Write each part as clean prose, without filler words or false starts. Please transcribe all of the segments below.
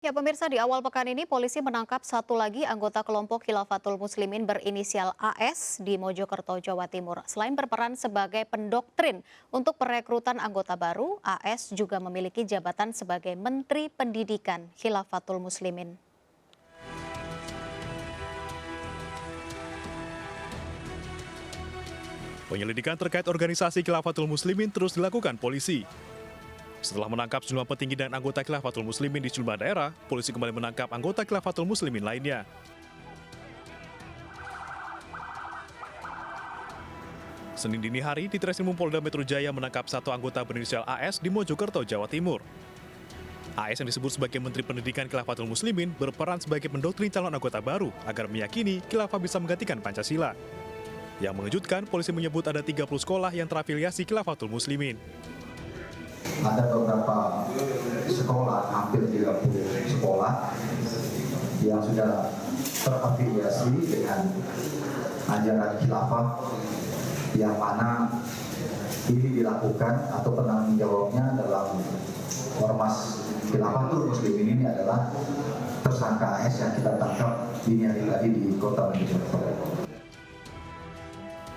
Ya pemirsa, di awal pekan ini polisi menangkap satu lagi anggota kelompok Khilafatul Muslimin berinisial AS di Mojokerto, Jawa Timur. Selain berperan sebagai pendoktrin untuk perekrutan anggota baru, AS juga memiliki jabatan sebagai Menteri Pendidikan Khilafatul Muslimin. Penyelidikan terkait organisasi Khilafatul Muslimin terus dilakukan polisi. Setelah menangkap sejumlah petinggi dan anggota Khilafatul Muslimin di sejumlah daerah, polisi kembali menangkap anggota Khilafatul Muslimin lainnya. Senin dini hari, di Treskrimum Polda Metro Jaya menangkap satu anggota berinisial AS di Mojokerto, Jawa Timur. AS yang disebut sebagai Menteri Pendidikan Khilafatul Muslimin berperan sebagai pendoktrin calon anggota baru agar meyakini khilafah bisa menggantikan Pancasila. Yang mengejutkan, polisi menyebut ada 30 sekolah yang terafiliasi Khilafatul Muslimin. Ada beberapa sekolah, hampir 30 sekolah yang sudah terafiliasi dengan ajaran khilafah, yang mana ini dilakukan atau penanggung jawabnya dalam ormas Khilafatul Muslimin ini adalah tersangka AS yang kita tangkap dini hari tadi di kota Mojokerto.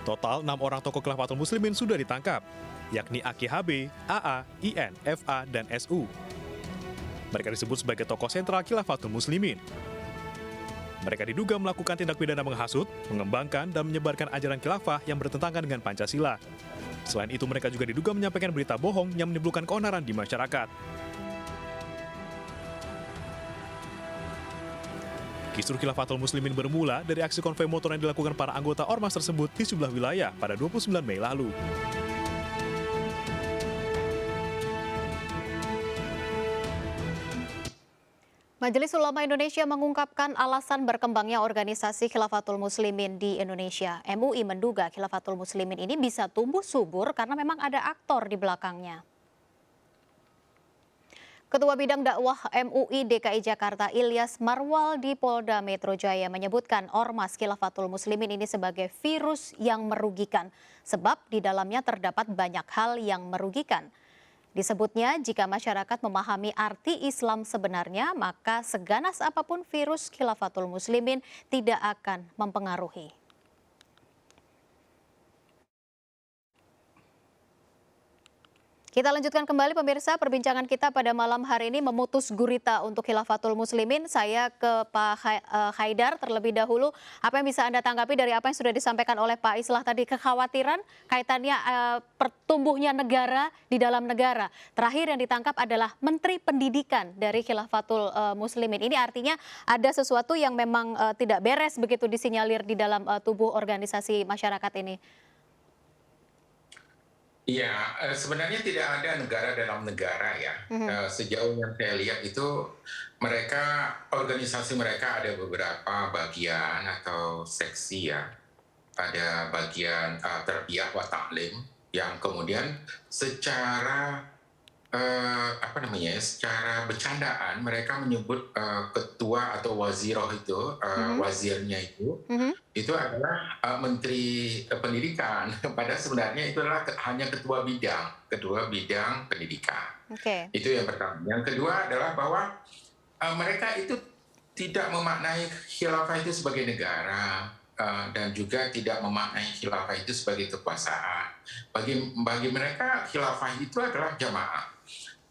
Total 6 orang tokoh Khilafatul Muslimin sudah ditangkap, yakni Aki HB, AA, IN, FA, dan SU. Mereka disebut sebagai tokoh sentral Khilafatul Muslimin. Mereka diduga melakukan tindak pidana menghasut, mengembangkan, dan menyebarkan ajaran khilafah yang bertentangan dengan Pancasila. Selain itu, mereka juga diduga menyampaikan berita bohong yang menimbulkan keonaran di masyarakat. Kisruh Khilafatul Muslimin bermula dari aksi konvoi motor yang dilakukan para anggota ormas tersebut di sejumlah wilayah pada 29 Mei lalu. Majelis Ulama Indonesia mengungkapkan alasan berkembangnya organisasi Khilafatul Muslimin di Indonesia. MUI menduga Khilafatul Muslimin ini bisa tumbuh subur karena memang ada aktor di belakangnya. Ketua Bidang Dakwah MUI DKI Jakarta Ilyas Marwal di Polda Metro Jaya menyebutkan ormas Khilafatul Muslimin ini sebagai virus yang merugikan, sebab di dalamnya terdapat banyak hal yang merugikan. Disebutnya jika masyarakat memahami arti Islam sebenarnya, maka seganas apapun virus Khilafatul Muslimin tidak akan mempengaruhi. Kita lanjutkan kembali pemirsa perbincangan kita pada malam hari ini memutus gurita untuk Khilafatul Muslimin. Saya ke Pak Haidar terlebih dahulu. Apa yang bisa Anda tanggapi dari apa yang sudah disampaikan oleh Pak Islah tadi, kekhawatiran kaitannya pertumbuhnya negara di dalam negara. Terakhir yang ditangkap adalah Menteri Pendidikan dari Khilafatul Muslimin. Ini artinya ada sesuatu yang memang tidak beres begitu disinyalir di dalam tubuh organisasi masyarakat ini. Iya, sebenarnya tidak ada negara dalam negara ya. Sejauh yang saya lihat itu organisasi mereka ada beberapa bagian atau seksi ya. Ada bagian tarbiyah wa ta'lim yang kemudian secara secara bercandaan mereka menyebut ketua atau waziroh itu, wazirnya itu adalah Menteri Pendidikan. Padahal sebenarnya itu adalah hanya ketua bidang pendidikan. Oke. Itu yang pertama. Yang kedua adalah bahwa mereka itu tidak memaknai khilafah itu sebagai negara dan juga tidak memaknai khilafah itu sebagai kekuasaan. Bagi mereka khilafah itu adalah jamaah.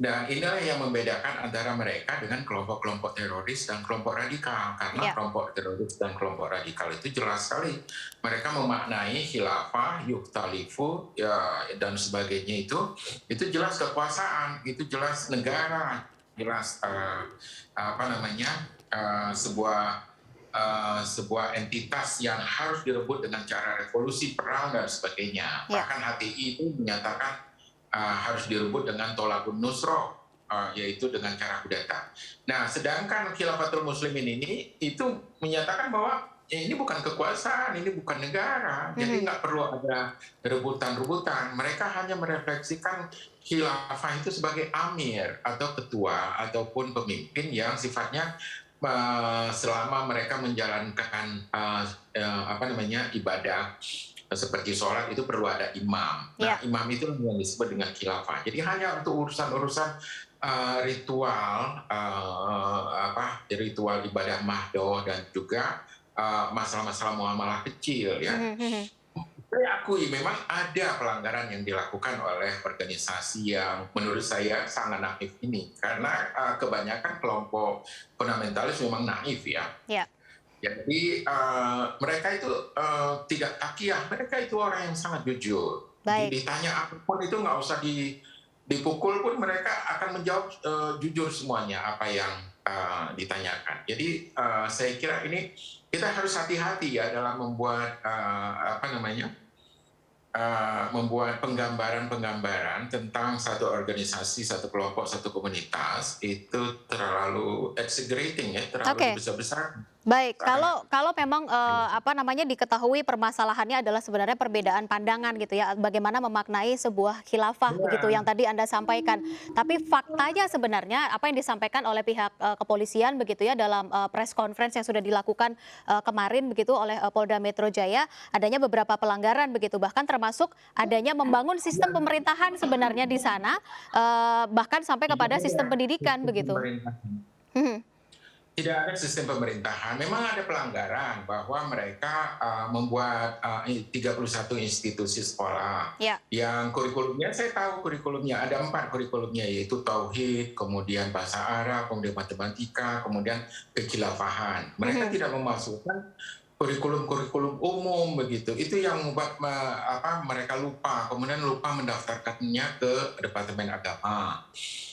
Dan inilah yang membedakan antara mereka dengan kelompok-kelompok teroris dan kelompok radikal. Karena kelompok teroris dan kelompok radikal itu jelas sekali. Mereka memaknai khilafah, yuktalifu, ya, dan sebagainya itu jelas kekuasaan, itu jelas negara, jelas sebuah entitas yang harus direbut dengan cara revolusi, perang, dan sebagainya. Bahkan HTI itu menyatakan harus direbut dengan tolakun nusroh, yaitu dengan cara kudeta. Nah, sedangkan Khilafatul Muslimin ini itu menyatakan bahwa ini bukan kekuasaan, ini bukan negara, jadi nggak perlu ada rebutan-rebutan. Mereka hanya merefleksikan khilafah itu sebagai amir atau ketua ataupun pemimpin yang sifatnya selama mereka menjalankan ibadah seperti sholat itu perlu ada imam. Nah, imam itu yang disebut dengan khilafah. Jadi hanya untuk urusan-urusan ritual ibadah mahdoh dan juga masalah-masalah muamalah kecil ya. Saya akui memang ada pelanggaran yang dilakukan oleh organisasi yang menurut saya sangat naif ini, karena kebanyakan kelompok fundamentalis memang naif ya. Ya. Jadi mereka itu tidak takiyah, mereka itu orang yang sangat jujur. Baik. Ditanya apapun itu nggak usah dipukul pun mereka akan menjawab jujur semuanya apa yang ditanyakan. Jadi saya kira ini kita harus hati-hati ya dalam membuat membuat penggambaran tentang satu organisasi, satu kelompok, satu komunitas itu terlalu exaggerating ya, terlalu besar-besar. Baik, kalau memang diketahui permasalahannya adalah sebenarnya perbedaan pandangan gitu ya, bagaimana memaknai sebuah khilafah begitu yang tadi Anda sampaikan. Tapi faktanya sebenarnya apa yang disampaikan oleh pihak kepolisian begitu ya dalam press conference yang sudah dilakukan kemarin begitu oleh Polda Metro Jaya, adanya beberapa pelanggaran begitu, bahkan termasuk adanya membangun sistem pemerintahan sebenarnya di sana, bahkan sampai kepada sistem pendidikan begitu. Tidak ada sistem pemerintahan. Memang ada pelanggaran bahwa mereka membuat 31 institusi sekolah yang kurikulumnya, saya tahu kurikulumnya, ada 4 kurikulumnya, yaitu Tauhid, kemudian Bahasa Arab, kemudian Matematika, kemudian Kekhilafahan. Mereka tidak memasukkan kurikulum umum begitu. Itu yang membuat mereka lupa, kemudian lupa mendaftarkannya ke Departemen Agama.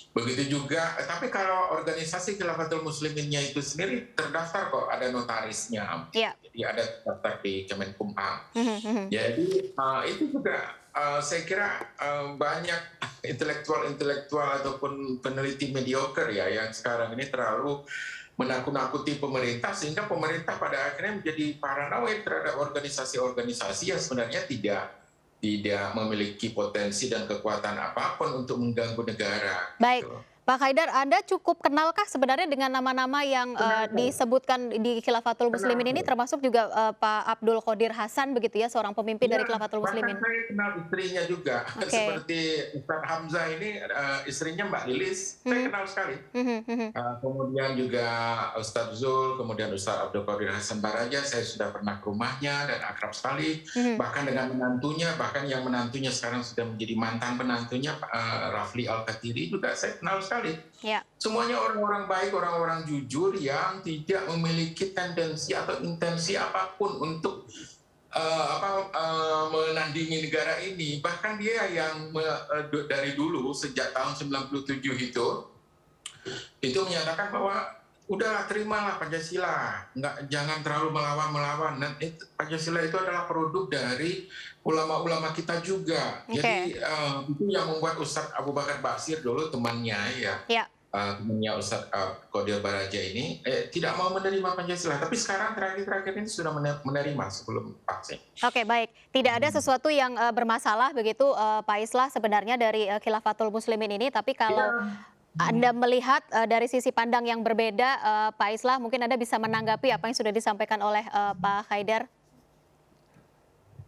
Begitu juga, tapi kalau organisasi Khilafatul Musliminnya itu sendiri terdaftar kok, ada notarisnya. Jadi ada daftar di Kemenkumham. Jadi itu juga saya kira banyak intelektual ataupun peneliti mediocre ya yang sekarang ini terlalu menakut-nakuti pemerintah, sehingga pemerintah pada akhirnya menjadi paranoid terhadap organisasi-organisasi yang sebenarnya tidak memiliki potensi dan kekuatan apapun untuk mengganggu negara. Baik, gitu. Pak Haidar, Anda cukup kenalkah sebenarnya dengan nama-nama yang disebutkan di Khilafatul Muslimin ini, termasuk juga Pak Abdul Qodir Hasan begitu ya, seorang pemimpin dari Khilafatul Muslimin? Bahkan saya kenal istrinya juga, seperti Ustaz Hamzah ini, istrinya Mbak Lilis, saya kenal sekali. Kemudian juga Ustaz Zul, kemudian Ustaz Abdul Qodir Hasan Baraja, saya sudah pernah ke rumahnya dan akrab sekali. Bahkan dengan menantunya, bahkan yang menantunya sekarang sudah menjadi mantan penantunya, Rafli Al-Katiri juga saya kenal sekali. Semuanya orang-orang baik, orang-orang jujur yang tidak memiliki tendensi atau intensi apapun untuk menandingi negara ini. Bahkan dia yang dari dulu sejak tahun 97 itu menyatakan bahwa udahlah, terimalah Pancasila, jangan terlalu melawan. Dan Pancasila itu adalah produk dari ulama-ulama kita juga. Jadi itu yang membuat Ustadz Abu Bakar Basir dulu temannya temannya Ustadz Qodir Baraja ini tidak mau menerima Pancasila. Tapi sekarang terakhir ini sudah menerima sebelum vaksin. Oke, baik. Tidak ada sesuatu yang bermasalah begitu Pak Islah sebenarnya dari Khilafatul Muslimin ini. Tapi kalau Anda melihat dari sisi pandang yang berbeda, Pak Islah, mungkin Anda bisa menanggapi apa yang sudah disampaikan oleh Pak Haidar.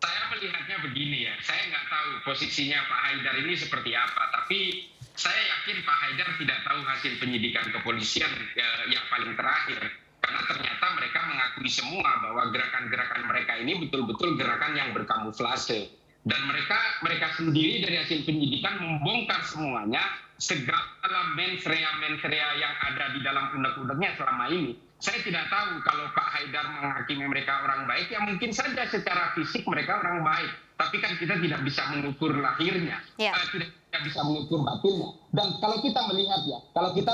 Saya melihatnya begini ya, saya nggak tahu posisinya Pak Haidar ini seperti apa, tapi saya yakin Pak Haidar tidak tahu hasil penyidikan kepolisian yang paling terakhir. Karena ternyata mereka mengakui semua bahwa gerakan-gerakan mereka ini betul-betul gerakan yang berkamuflase. Dan mereka sendiri dari hasil penyidikan membongkar semuanya, segala mensrea yang ada di dalam undang-undangnya selama ini. Saya tidak tahu kalau Pak Haidar menghakimi mereka orang baik, ya mungkin saja secara fisik mereka orang baik. Tapi kan kita tidak bisa mengukur lahirnya, tidak bisa mengukur batinnya. Dan kalau kita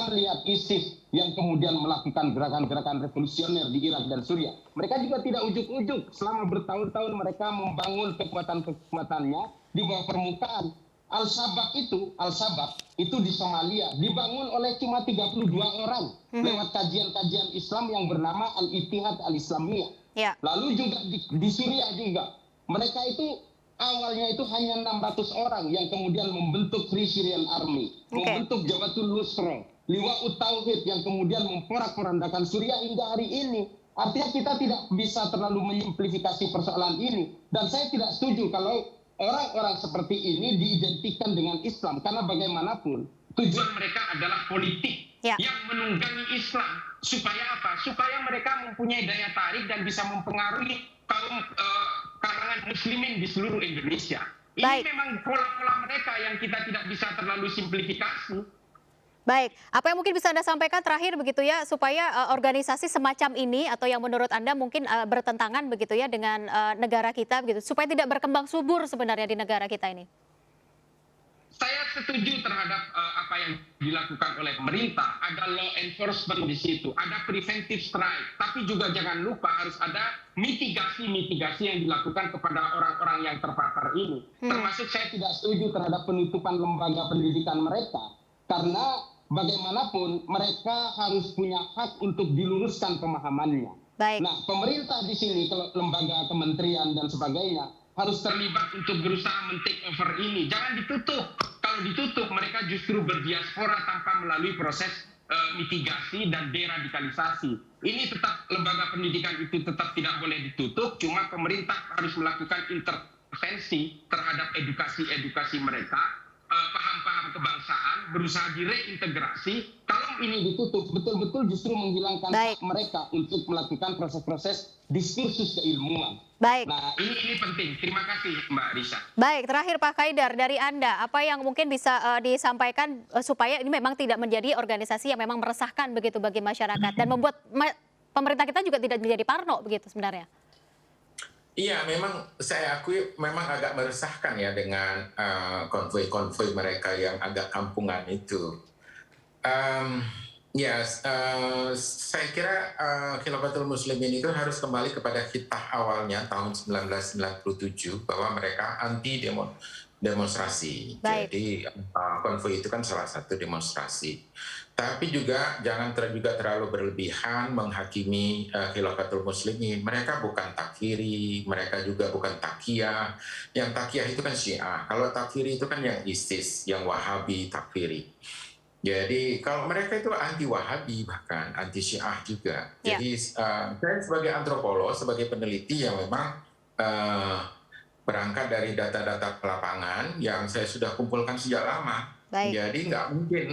melihat ISIS yang kemudian melakukan gerakan-gerakan revolusioner di Irak dan Suriah, mereka juga tidak ujuk-ujuk. Selama bertahun-tahun mereka membangun kekuatan-kekuatannya di bawah permukaan. Al-Shabaab itu di Somalia dibangun oleh cuma 32 orang lewat kajian-kajian Islam yang bernama Al-Ittihad Al-Islamiyah. Lalu juga di Suriah juga. Mereka itu awalnya itu hanya 600 orang yang kemudian membentuk Free Syrian Army, membentuk Jabhatul Nusra, Liwa'ut Tauhid yang kemudian memporak-porandakan Suriah hingga hari ini. Artinya kita tidak bisa terlalu menyimplifikasi persoalan ini. Dan saya tidak setuju kalau orang-orang seperti ini diidentikan dengan Islam, karena bagaimanapun tujuan mereka adalah politik Ya. yang menunggangi Islam. Supaya apa? Supaya mereka mempunyai daya tarik dan bisa mempengaruhi kalangan muslimin di seluruh Indonesia. Ini Baik. memang pola-pola mereka yang kita tidak bisa terlalu simplifikasi. Baik, apa yang mungkin bisa Anda sampaikan terakhir begitu ya, supaya organisasi semacam ini atau yang menurut Anda mungkin bertentangan begitu ya dengan negara kita begitu, supaya tidak berkembang subur sebenarnya di negara kita ini? Saya setuju terhadap apa yang dilakukan oleh pemerintah. Ada law enforcement di situ, ada preventive strike, tapi juga jangan lupa harus ada mitigasi-mitigasi yang dilakukan kepada orang-orang yang terpapar ini. Termasuk saya tidak setuju terhadap penutupan lembaga pendidikan mereka, karena bagaimanapun mereka harus punya hak untuk diluruskan pemahamannya. Baik. Nah, pemerintah di sini, lembaga kementerian dan sebagainya, harus terlibat untuk berusaha men-take over ini. Jangan ditutup. Kalau ditutup, mereka justru berdiaspora tanpa melalui proses mitigasi dan deradikalisasi. Ini tetap, lembaga pendidikan itu tetap tidak boleh ditutup, cuma pemerintah harus melakukan intervensi terhadap edukasi mereka, paham-paham kebangsaan, berusaha direintegrasi. Kalau ini ditutup, betul-betul justru menghilangkan hak mereka untuk melakukan proses-proses diskursus keilmuan. Baik. Nah, ini penting. Terima kasih, Mbak Risa. Baik, terakhir Pak Haidar, dari Anda, apa yang mungkin bisa disampaikan supaya ini memang tidak menjadi organisasi yang memang meresahkan begitu bagi masyarakat dan membuat pemerintah kita juga tidak menjadi parno begitu sebenarnya? Iya, memang saya akui memang agak meresahkan ya dengan konvoi-konvoi mereka yang agak kampungan itu. Saya kira Khilafatul Muslimin itu harus kembali kepada hitah awalnya tahun 1997 bahwa mereka anti demonstrasi. Baik. Jadi konvoi itu kan salah satu demonstrasi. Tapi juga jangan terlalu berlebihan menghakimi Khilafatul Muslimin. Mereka bukan takfiri, mereka juga bukan takiyah. Yang takiyah itu kan Syiah. Kalau takfiri itu kan yang ISIS, yang Wahabi takfiri. Jadi kalau mereka itu anti Wahabi bahkan anti Syiah juga. Jadi saya sebagai antropolog, sebagai peneliti yang memang berangkat dari data-data lapangan yang saya sudah kumpulkan sejak lama. Baik. Jadi nggak mungkin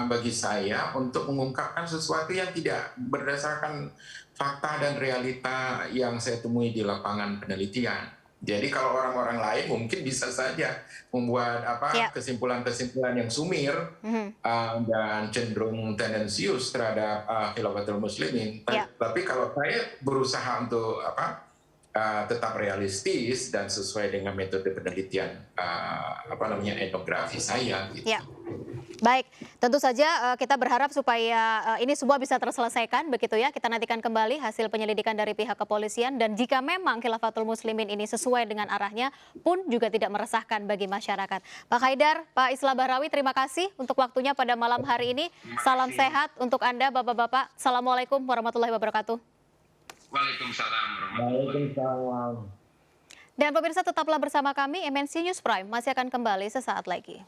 bagi saya untuk mengungkapkan sesuatu yang tidak berdasarkan fakta dan realita yang saya temui di lapangan penelitian. Jadi kalau orang-orang lain mungkin bisa saja membuat kesimpulan-kesimpulan yang sumir dan cenderung tendensius terhadap Khilafatul Muslimin. Tapi kalau saya berusaha untuk tetap realistis dan sesuai dengan metode penelitian etnografi saya. Gitu. Ya. Baik, tentu saja kita berharap supaya ini semua bisa terselesaikan begitu ya. Kita nantikan kembali hasil penyelidikan dari pihak kepolisian dan jika memang Khilafatul Muslimin ini sesuai dengan arahnya pun juga tidak meresahkan bagi masyarakat. Pak Haidar, Pak Islah Bahrawi, terima kasih untuk waktunya pada malam hari ini. Salam sehat untuk Anda Bapak-bapak. Assalamualaikum warahmatullahi wabarakatuh. Waalaikumsalam warahmatullahi wabarakatuh. Dan pemirsa tetaplah bersama kami, MNC News Prime masih akan kembali sesaat lagi.